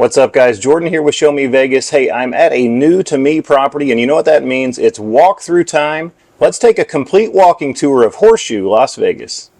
What's up, guys? Jordan here with Show Me Vegas. Hey, I'm at a new to me property, and you know what that means? It's walkthrough time. Let's take a complete walking tour of Horseshoe, Las Vegas.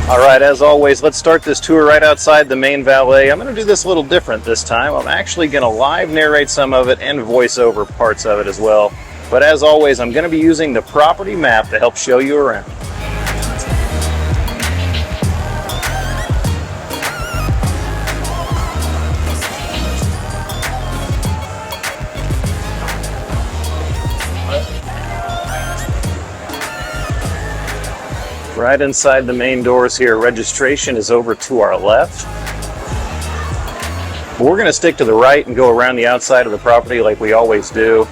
All right, as always, let's start this tour right outside the main valet. I'm going to do this a little different this time. I'm actually going to live narrate some of it and voice over parts of it as well. But as always, I'm going to be using the property map to help show you around. Right inside the main doors here, registration is over to our left. But we're going to stick to the right and go around the outside of the property like we always do.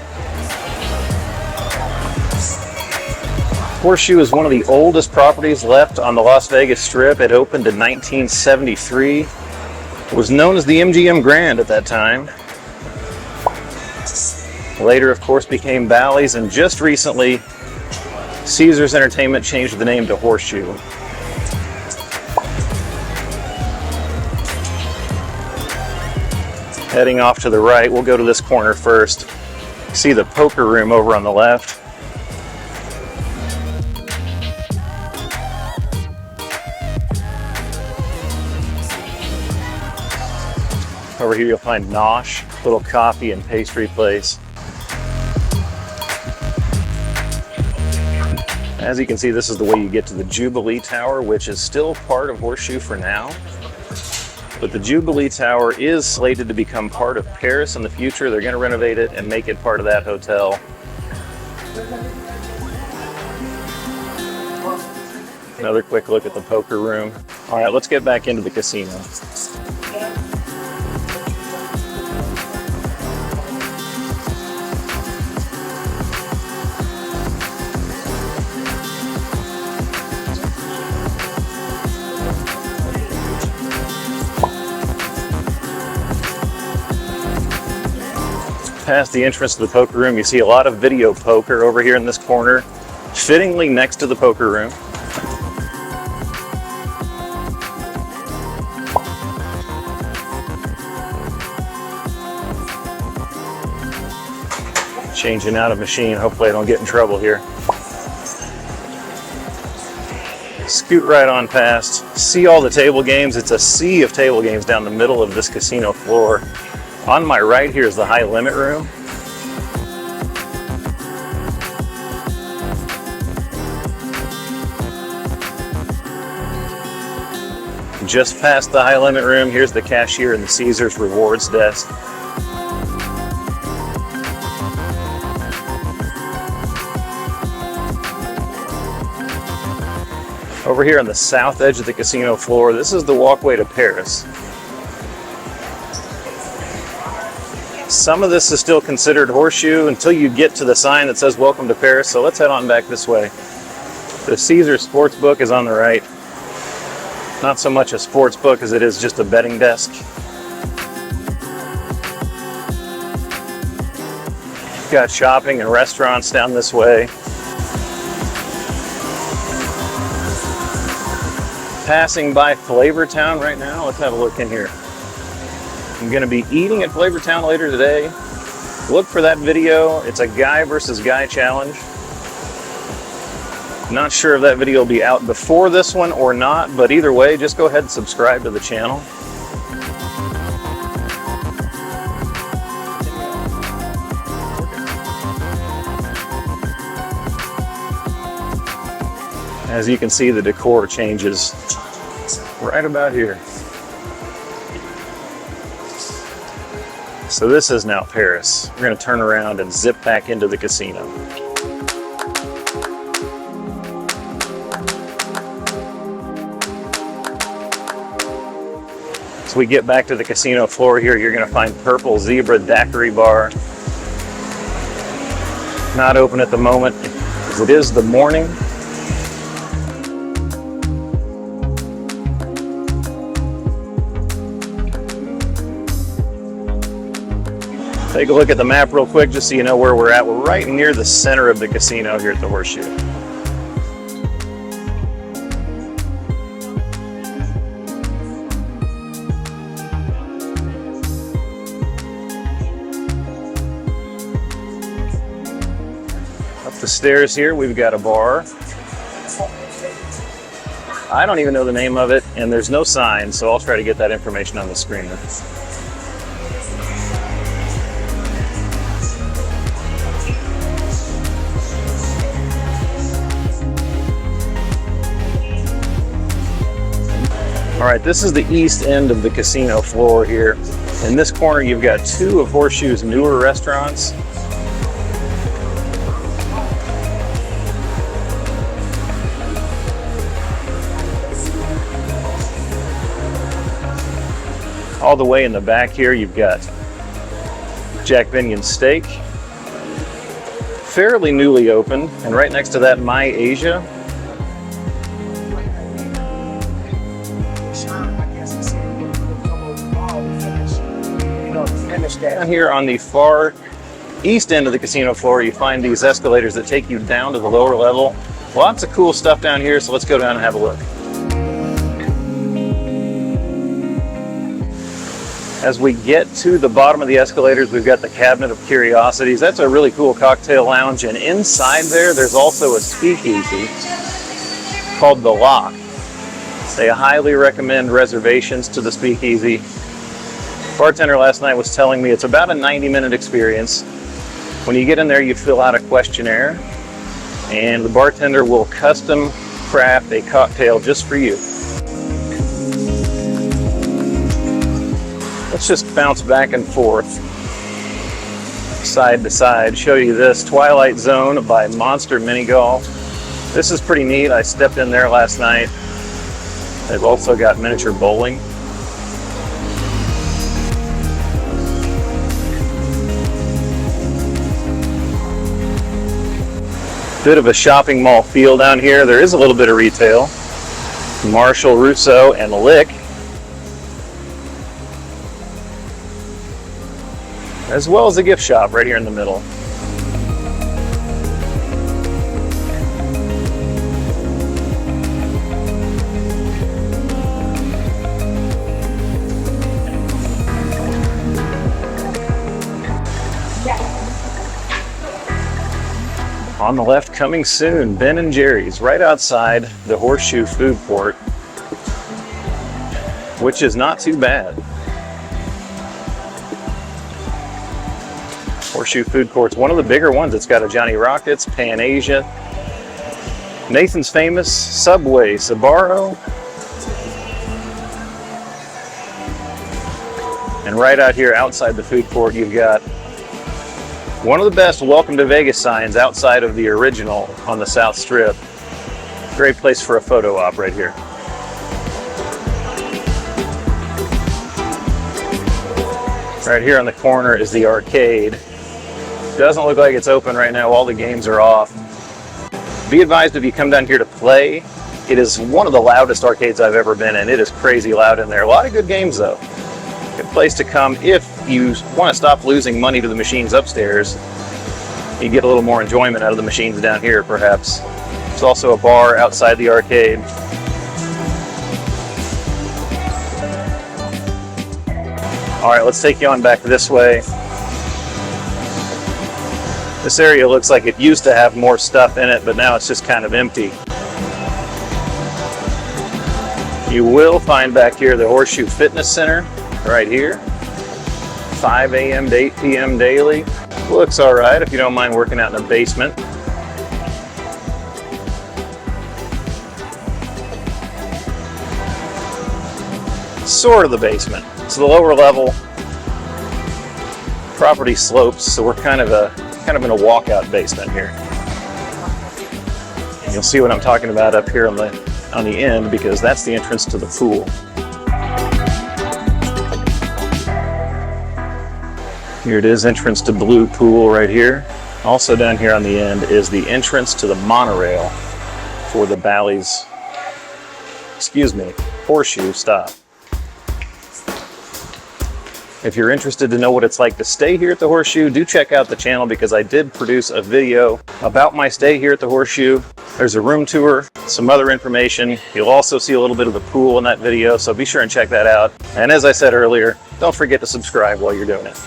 Horseshoe is one of the oldest properties left on the Las Vegas Strip. It opened in 1973. It was known as the MGM Grand at that time. Later, of course, became Bally's, and just recently, Caesars Entertainment changed the name to Horseshoe. Heading off to the right, we'll go to this corner first. See the poker room over on the left. Over here you'll find Nosh, little coffee and pastry place. As you can see, this is the way you get to the Jubilee Tower, which is still part of Horseshoe for now. But the Jubilee Tower is slated to become part of Paris in the future. They're going to renovate it and make it part of that hotel. Another quick look at the poker room. All right, let's get back into the casino. Past the entrance to the poker room, you see a lot of video poker over here in this corner, fittingly next to the poker room. Changing out a machine, hopefully I don't get in trouble here. Scoot right on past, see all the table games. It's a sea of table games down the middle of this casino floor. On my right here is the high limit room. Just past the high limit room, here's the cashier and the Caesars rewards desk. Over here on the south edge of the casino floor, this is the walkway to Paris. Some of this is still considered Horseshoe until you get to the sign that says Welcome to Paris, so let's head on back this way. The Caesars Sportsbook is on the right. Not so much a sports book as it is just a betting desk. Got shopping and restaurants down this way. Passing by Flavortown right now. Let's have a look in here. I'm going to be eating at Flavortown later today. Look for that video. It's a guy versus guy challenge. Not sure if that video will be out before this one or not, but either way, just go ahead and subscribe to the channel. As you can see, the decor changes right about here. So this is now Paris. We're going to turn around and zip back into the casino. As we get back to the casino floor here, you're going to find Purple Zebra Daiquiri Bar. Not open at the moment. It is the morning. Take a look at the map real quick just so you know where we're at. We're right near the center of the casino here at the Horseshoe. Up the stairs here, we've got a bar. I don't even know the name of it, and there's no sign, so I'll try to get that information on the screen. All right, this is the east end of the casino floor here. In this corner, you've got two of Horseshoe's newer restaurants. All the way in the back here, you've got Jack Binion's Steak, fairly newly opened, and right next to that, My Asia. Down here on the far east end of the casino floor, you find these escalators that take you down to the lower level. Lots of cool stuff down here, so let's go down and have a look. As we get to the bottom of the escalators, we've got the Cabinet of Curiosities. That's a really cool cocktail lounge, and inside there's also a speakeasy called The Lock. They highly recommend reservations to the speakeasy. Bartender last night was telling me it's about a 90-minute experience. When you get in there, you fill out a questionnaire, and the bartender will custom craft a cocktail just for you. Let's just bounce back and forth, side to side, show you this Twilight Zone by Monster Mini Golf. This is pretty neat. I stepped in there last night. They've also got miniature bowling. Bit of a shopping mall feel down here. There is a little bit of retail. Marshall, Russo, and Lick, as well as a gift shop right here in the middle. On the left, coming soon, Ben & Jerry's, right outside the Horseshoe food court, which is not too bad. Horseshoe food court's one of the bigger ones. It's got a Johnny Rockets, Pan Asia, Nathan's Famous, Subway, Sbarro, and right out here outside the food court, you've got one of the best Welcome to Vegas signs outside of the original on the South Strip. Great place for a photo op right here. Right here on the corner is the arcade. Doesn't look like it's open right now. All the games are off. Be advised if you come down here to play, it is one of the loudest arcades I've ever been in. It is crazy loud in there. A lot of good games though. Good place to come if you want to stop losing money to the machines upstairs. You get a little more enjoyment out of the machines down here, perhaps. There's also a bar outside the arcade. All right, let's take you on back this way. This area looks like it used to have more stuff in it, but now it's just kind of empty. You will find back here the Horseshoe Fitness Center, right here. 5 a.m. to 8 p.m. daily. Looks all right if you don't mind working out in the basement. Sort of the basement. So the lower level property slopes, so we're kind of in a walkout basement here. And you'll see what I'm talking about up here on the end, because that's the entrance to the pool. Here it is, entrance to Blue Pool right here. Also down here on the end is the entrance to the monorail for the Bally's, Horseshoe stop. If you're interested to know what it's like to stay here at the Horseshoe, do check out the channel because I did produce a video about my stay here at the Horseshoe. There's a room tour, some other information. You'll also see a little bit of the pool in that video, so be sure and check that out. And as I said earlier, don't forget to subscribe while you're doing it.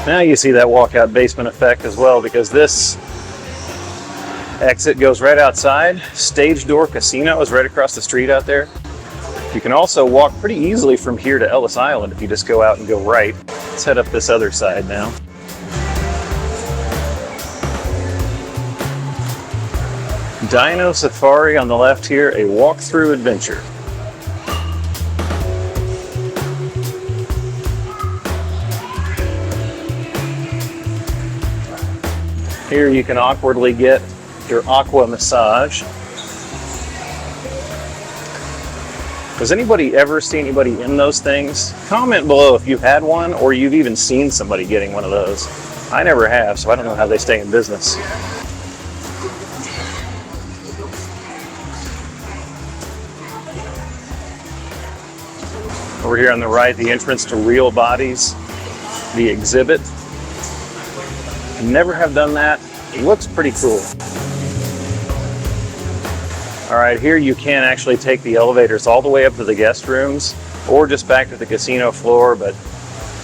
Now you see that walkout basement effect as well, because this exit goes right outside. Stage Door Casino is right across the street out there. You can also walk pretty easily from here to Ellis Island if you just go out and go right. Let's head up this other side now. Dino Safari on the left here, a walk-through adventure. Here you can awkwardly get your aqua massage. Has anybody ever seen anybody in those things? Comment below if you've had one or you've even seen somebody getting one of those. I never have, so I don't know how they stay in business. Over here on the right, the entrance to Real Bodies, the exhibit. Never have done that. It looks pretty cool. All right, here you can actually take the elevators all the way up to the guest rooms or just back to the casino floor, but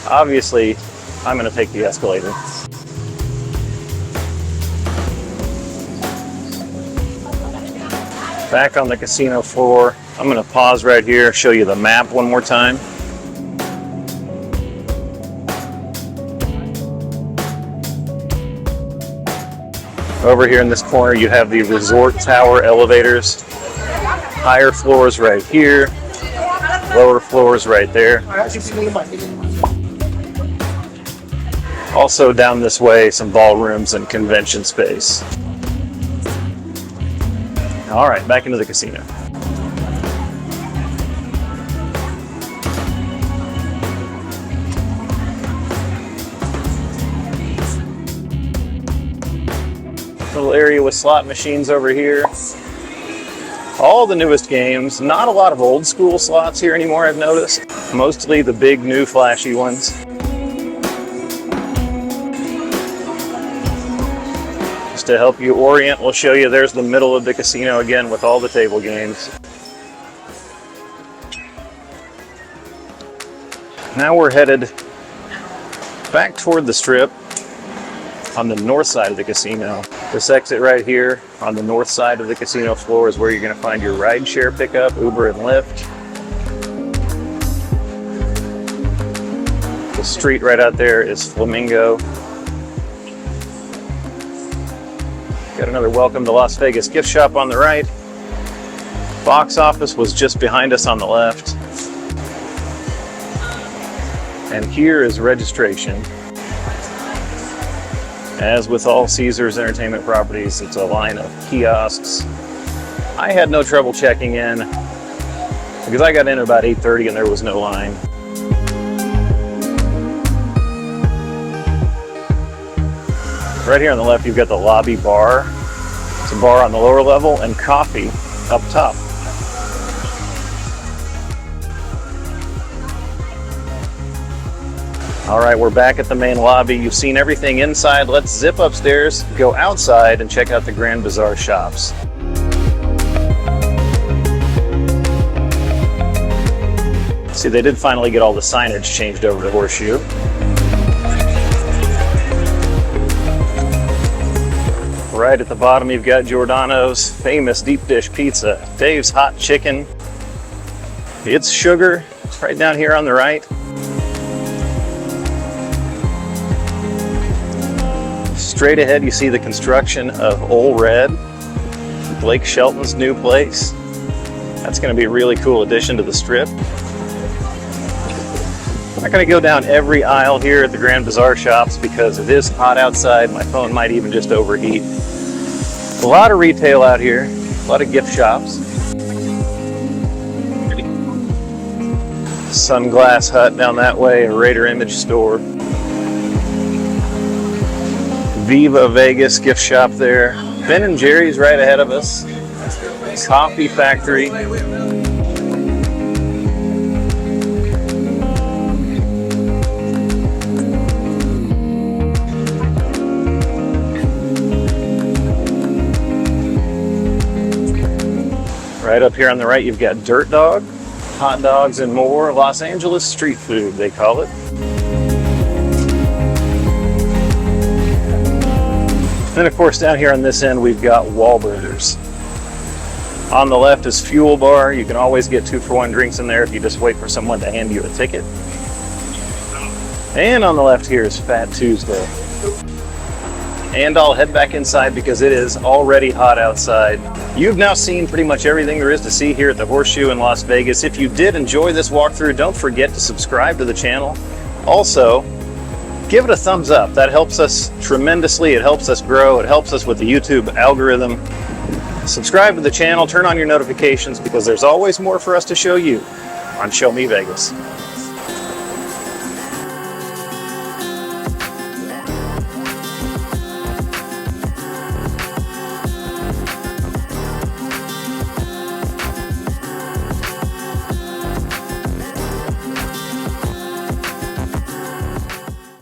obviously I'm going to take the escalator. Back on the casino floor, I'm going to pause right here, show you the map one more time. Over here in this corner, you have the resort tower elevators. Higher floors right here, lower floors right there. Also down this way, some ballrooms and convention space. All right, back into the casino. Little area with slot machines over here. All the newest games. Not a lot of old school slots here anymore, I've noticed. Mostly the big new flashy ones. Just to help you orient, we'll show you there's the middle of the casino again with all the table games. Now we're headed back toward the Strip on the north side of the casino. This exit right here on the north side of the casino floor is where you're going to find your rideshare pickup, Uber and Lyft. The street right out there is Flamingo. Got another Welcome to Las Vegas gift shop on the right. Box office was just behind us on the left. And here is registration. As with all Caesars Entertainment properties, it's a line of kiosks. I had no trouble checking in because I got in at about 8:30 and there was no line. Right here on the left, you've got the lobby bar. It's a bar on the lower level and coffee up top. All right, we're back at the main lobby. You've seen everything inside. Let's zip upstairs, go outside, and check out the Grand Bazaar shops. See, they did finally get all the signage changed over to Horseshoe. Right at the bottom, you've got Giordano's famous deep dish pizza, Dave's Hot Chicken. It's Sugar, right down here on the right. Straight ahead, you see the construction of Ole Red, Blake Shelton's new place. That's going to be a really cool addition to the Strip. I'm not going to go down every aisle here at the Grand Bazaar shops because it is hot outside. My phone might even just overheat. A lot of retail out here, a lot of gift shops. Sunglass Hut down that way, a Raider Image store. Viva Vegas gift shop there. Ben and Jerry's right ahead of us. Coffee factory. Right up here on the right, you've got Dirt Dog, hot dogs and more. Los Angeles street food, they call it. Then, of course, down here on this end, we've got Wahlburgers. On the left is Fuel Bar. You can always get 2-for-1 drinks in there if you just wait for someone to hand you a ticket. And on the left here is Fat Tuesday. And I'll head back inside because it is already hot outside. You've now seen pretty much everything there is to see here at the Horseshoe in Las Vegas. If you did enjoy this walkthrough, don't forget to subscribe to the channel. Also, give it a thumbs up. That helps us tremendously. It helps us grow. It helps us with the YouTube algorithm. Subscribe to the channel, turn on your notifications because there's always more for us to show you on Show Me Vegas.